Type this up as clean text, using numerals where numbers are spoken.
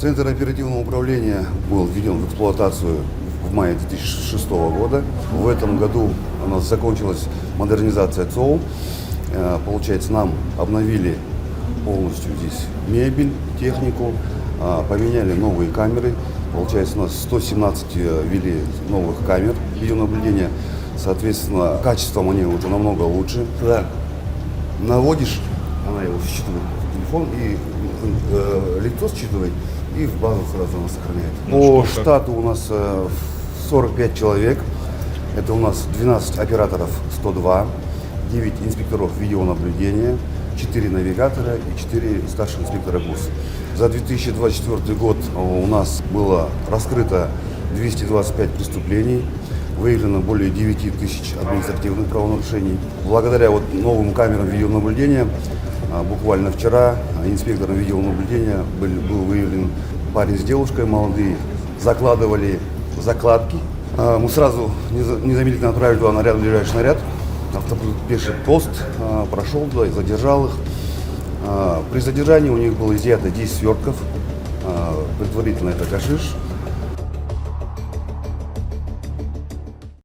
Центр оперативного управления был введен в эксплуатацию в мае 2006 года. В этом году у нас закончилась модернизация ЦОУ. Получается, нам обновили полностью здесь мебель, технику, поменяли новые камеры. Получается, у нас 117 ввели новых камер видеонаблюдения. Соответственно, качеством они уже намного лучше. Когда наводишь, она его считывает в телефон и лицо считывает, и в базу сразу она сохраняет. По штату у нас 45 человек. Это у нас 12 операторов 102, 9 инспекторов видеонаблюдения, 4 навигатора и 4 старших инспектора ГУС. За 2024 год у нас было раскрыто 225 преступлений, выявлено более 9 тысяч административных правонарушений. Благодаря новым камерам видеонаблюдения, буквально вчера инспектором видеонаблюдения был выявлен парень с девушкой, молодые, закладывали закладки. Мы сразу незамедлительно отправили туда ближайший наряд. Пеший пост прошел туда и задержал их. При задержании у них было изъято 10 свертков, предварительно это гашиш.